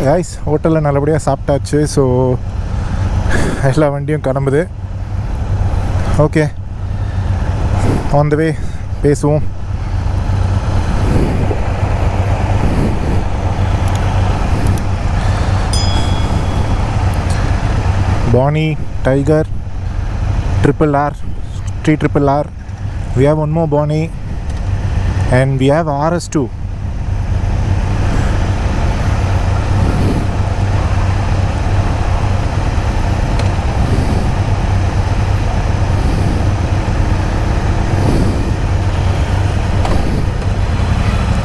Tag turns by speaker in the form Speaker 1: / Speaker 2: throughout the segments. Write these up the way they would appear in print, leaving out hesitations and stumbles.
Speaker 1: Guys ஹோட்டலில் நல்லபடியாக சாப்பிட்டாச்சு. ஸோ எல்லா வண்டியும் கிளம்புது. ஓகே, ஆன் த வே பேசுவோம். Bonnie, Tiger, Triple R, Triple R. We have one more Bonnie, and we have RS2.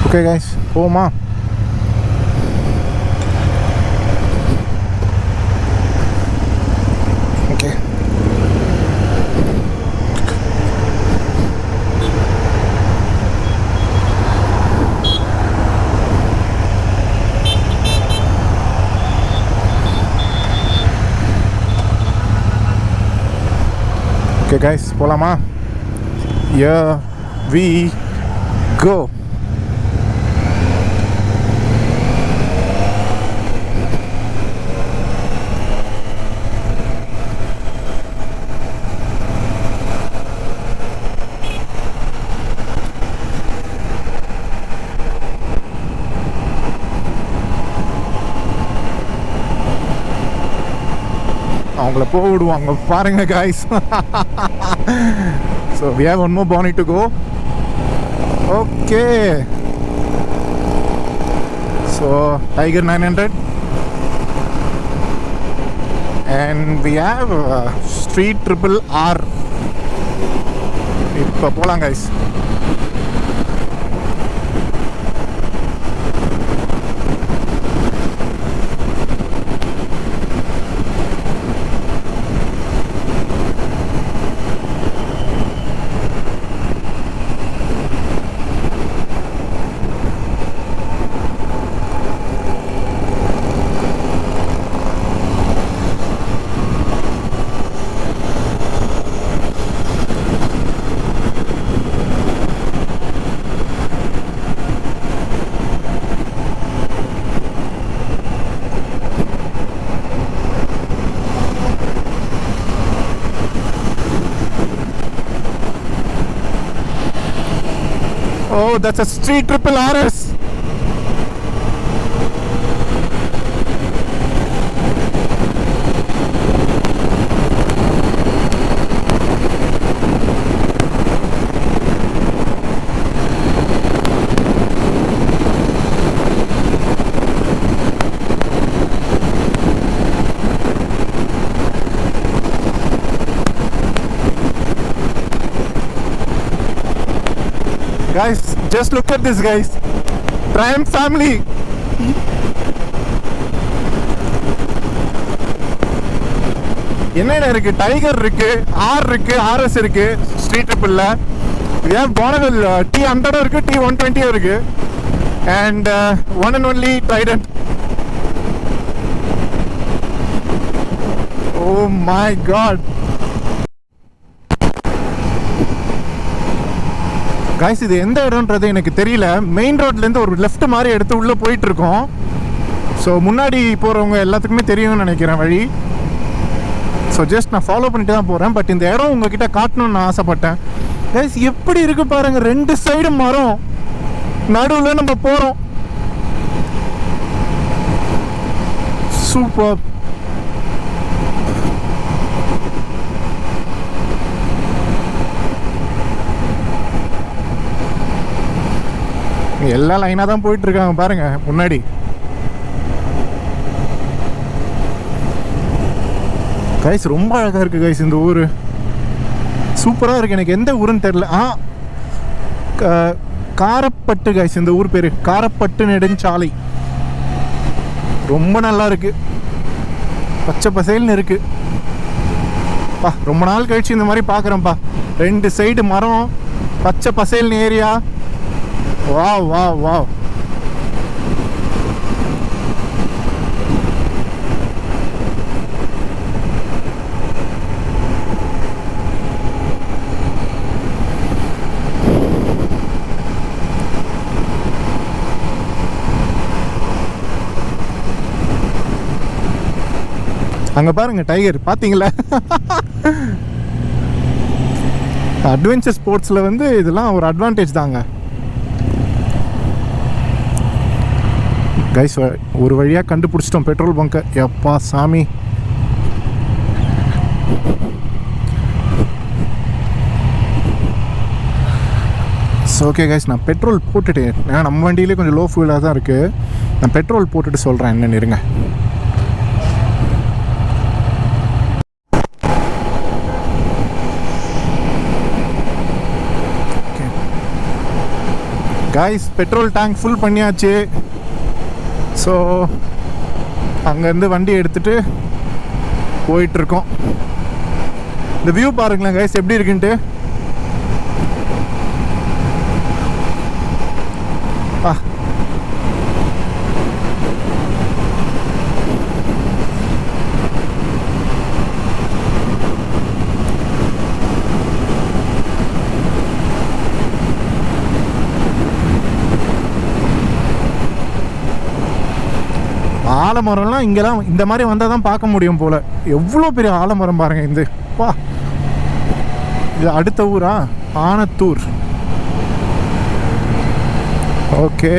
Speaker 1: Okay guys, போமா. Okay guys, போலாமா? Here we go. அவங்கள போடுவாங்க பாருங்க guys. So we have one more Bonnie to go. Okay, so Tiger 900 and we have Street Triple R. இப்போ போலாம் guys. Oh, that's a Street Triple RS. Guys, just look at this guys. Triumph family. என்னென்ன இருக்கு? Tiger இருக்கு, R இருக்கு, RS இருக்கு, street ட்ரிபிள்ல. We have Bonneville T100 இருக்கு, T120 இருக்கு, and one and only Trident. Oh my god. Guys, இது எந்த இடம்ன்றது எனக்கு தெரியல. மெயின் ரோட்லேருந்து ஒரு லெஃப்ட் மாதிரி எடுத்து உள்ளே போயிட்டுருக்கோம். ஸோ முன்னாடி போகிறவங்க எல்லாத்துக்குமே தெரியும்னு நினைக்கிறேன் வழி. ஸோ ஜஸ்ட் நான் ஃபாலோ பண்ணிட்டு தான் போகிறேன். பட் இந்த இடம் உங்ககிட்ட காட்டணும்னு நான் ஆசைப்பட்டேன். கைஸ், எப்படி இருக்குது பாருங்கள். 2 சைடு மரம், நடுவில் நம்ம போகிறோம். சூப்பர். எல்லா லைனாக தான் போயிட்டு இருக்காங்க பாருங்க முன்னாடி. கைஸ், ரொம்ப அழகாக இருக்குது கைஸ் இந்த ஊர். சூப்பராக இருக்குது. எனக்கு எந்த ஊருன்னு தெரில. காரப்பட்டு கைஸ் இந்த ஊர் பேர். காரப்பட்டு நெடுஞ்சாலை. ரொம்ப நல்லா இருக்குது. பச்சை பசேல்னு இருக்குது. பா, ரொம்ப நாள் கழிச்சு இந்த மாதிரி பார்க்குறேன்ப்பா. 2 சைடு மரம், பச்சை பசேல்னு ஏரியா. Wow, wow, wow. அங்கே பாருங்க டைகர் பார்த்தீங்களா? அட்வென்ச்சர் ஸ்போர்ட்ஸில் வந்து இதெல்லாம் ஒரு அட்வான்டேஜ் தாங்க கைஸ். ஒரு வழியாக கண்டுபிடிச்சிட்டோம் பெட்ரோல் பங்கை. எப்பா சாமி. ஓகே கைஸ், நான் பெட்ரோல் போட்டுட்டு, ஏன்னா நம்ம வண்டியிலே கொஞ்சம் லோ ஃபியூலாக தான் இருக்குது. நான் பெட்ரோல் போட்டுட்டு சொல்கிறேன் என்னன்னு இருங்க. கைஸ், பெட்ரோல் டேங்க் ஃபுல் பண்ணியாச்சு. ஸோ அங்கேருந்து வண்டி எடுத்துகிட்டு போயிட்டுருக்கோம். இந்த வியூ பாருங்களேன் கைஸ் எப்படி இருக்குன்ட்டு. ஆலமரம்லாம் இங்கெல்லாம் இந்த மாதிரி வந்தால் தான் பார்க்க முடியும் போல். எவ்வளோ பெரிய ஆலமரம் பாருங்கள் இந்த. வா, இது அடுத்த ஊரா? ஆனத்தூர். ஓகே,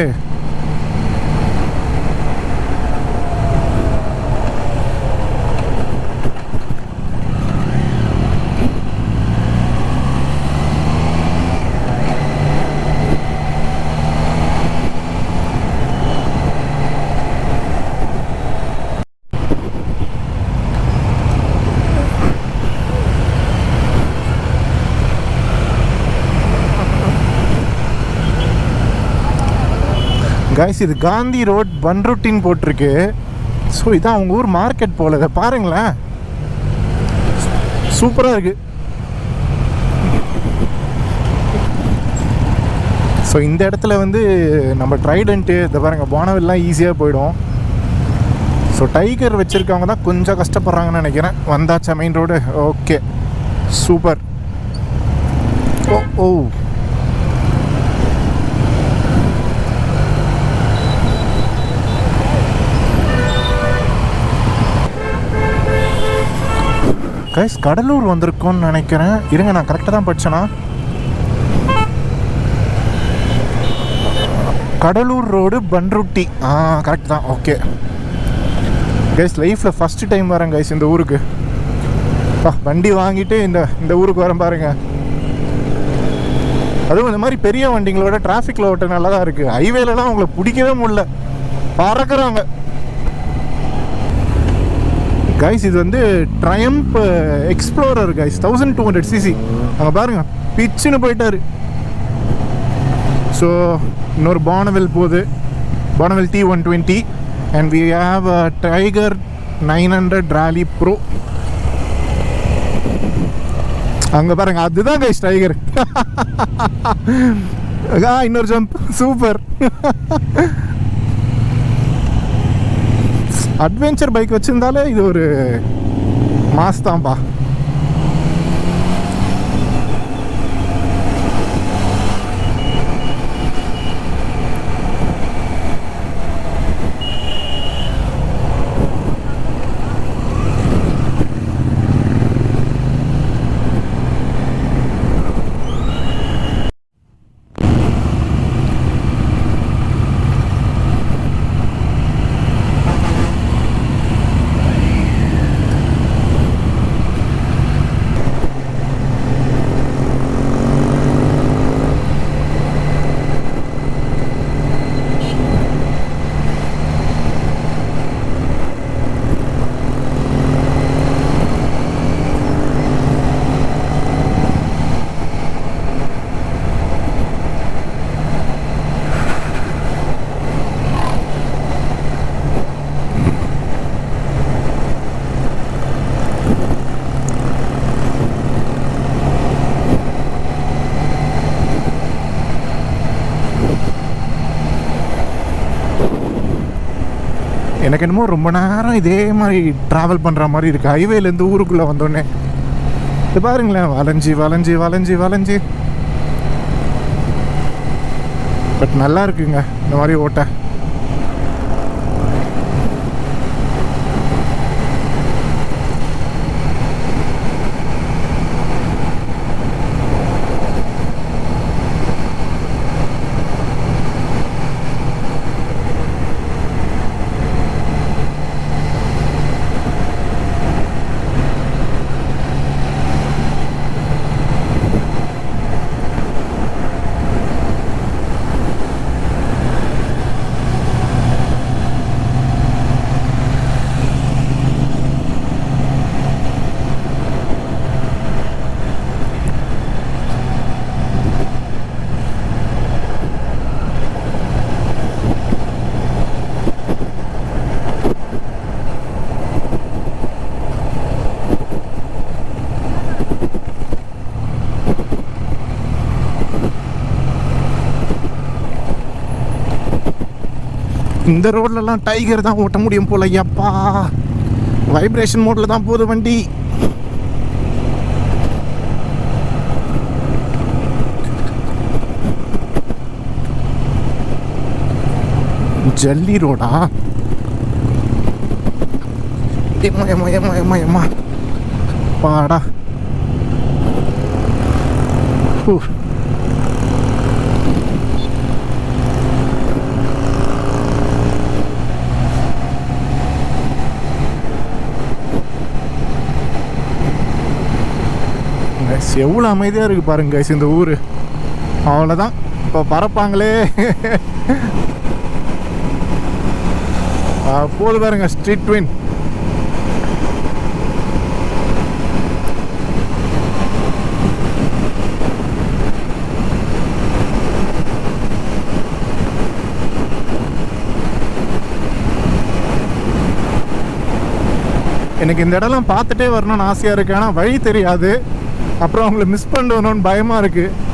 Speaker 1: கைஸ் இது காந்தி ரோட் பன்ருட்டின்னு போட்டிருக்கு. ஸோ இதான் அவங்க ஊர் மார்க்கெட் போல். இதை பாருங்களேன், சூப்பராக இருக்குது. ஸோ இந்த இடத்துல வந்து நம்ம ட்ரைடண்ட்டு இதை பாருங்கள், பானவில்லாம் ஈஸியாக போயிடும். ஸோ டைகர் வச்சுருக்கவங்க தான் கொஞ்சம் கஷ்டப்படுறாங்கன்னு நினைக்கிறேன். வந்தாச்சா main road? Okay, super. Oh oh guys, Cuddalore வந்திருக்கோன்னு நினைக்கிறேன். இருங்க, நான் கரெக்டாக தான் படித்தேனா? கடலூர் ரோடு பன்ருட்டி. கரெக்ட் தான். ஓகே கைஸ், லைஃப்பில் ஃபஸ்ட்டு டைம் வரேன் கைஸ் இந்த ஊருக்கு. வண்டி வாங்கிட்டு இந்த ஊருக்கு வரேன் பாருங்க. அதுவும் இந்த மாதிரி பெரிய வண்டிங்களோட டிராஃபிக்கில் ஓட்ட நல்லா தான் இருக்குது. ஹைவேலலாம் அவங்கள பிடிக்கவே முடியல, பறக்குறாங்க கைஸ். இது வந்து ட்ரையம்ப் எக்ஸ்ப்ளோரர் கைஸ், 1200cc. அங்கே பாருங்க, பிச்சுன்னு போயிட்டாரு. ஸோ இன்னொரு பானவில் போகுது, Bonneville T120. And we have a tiger 900 rally bro. அங்கே பாருங்க, அதுதான் கைஸ் டைகர். இன்னொரு ஜம்ப், சூப்பர். அட்வென்ச்சர் பைக் வச்சுருந்தாலே இது ஒரு மாஸ் தான்ப்பா. எனக்கு என்னமோ ரொம்ப நேரம் இதே மாதிரி ட்ராவல் பண்ணுற மாதிரி இருக்குது ஹைவேலேருந்து ஊருக்குள்ளே வந்தோடனே. இது பாருங்களேன், வளைஞ்சி வளைஞ்சி வளைஞ்சி வளைஞ்சி. பட் நல்லா இருக்குங்க இந்த மாதிரி ஓட்ட. இந்த ரோட்லலாம் டைகர் தான் ஓட்ட முடியும் போல. ஐயாப்பா, வைப்ரேஷன் மோட்ல தான் போகுது வண்டி. ஜல்லி ரோடா? எம்மா பாடா. எவ்வளோ அமைதியாக இருக்குது பாருங்க கைஸ் இந்த ஊர். அவ்வளோதான், இப்போ பறப்பாங்களே. போது பாருங்க ஸ்ட்ரீட் ட்வின். எனக்கு இந்த இடம்லாம் பார்த்துட்டே வரணும்னு ஆசையாக இருக்குது. ஆனால் வழி தெரியாது, அப்புறம் அவங்கள மிஸ் பண்ணணும்னு பயமாக இருக்குது.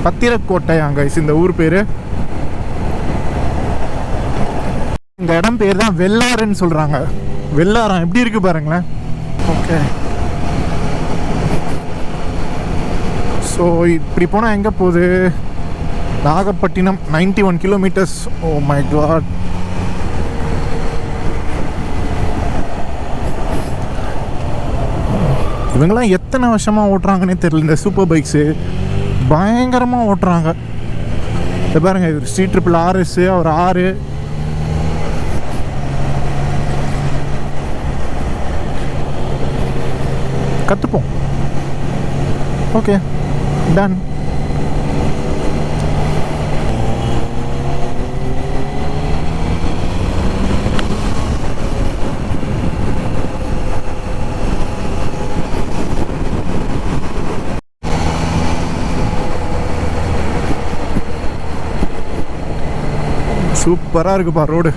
Speaker 1: பத்திரக்கோட்டையாங்க இந்த ஊர் பேர். இந்த இடம் பேர் தான் வெள்ளாறுன்னு சொல்கிறாங்க. வெள்ளாரம் எப்படி இருக்குது பாருங்களேன். ஓகே, ஸோ இப்படி போனால் எங்கே போகுது? Nagapattinam 91 kilometres. Oh my god. இவங்கெல்லாம் எத்தனை வருஷமாக ஓட்டுறாங்கன்னே தெரியல. இந்த சூப்பர் பைக்ஸு பயங்கரமாக ஓட்டுறாங்க. இது பாருங்க, இது C6RS, ஒரு 6. கற்றுப்போம். Okay, done. சூப்பராக இருக்குப்பா ரோடு.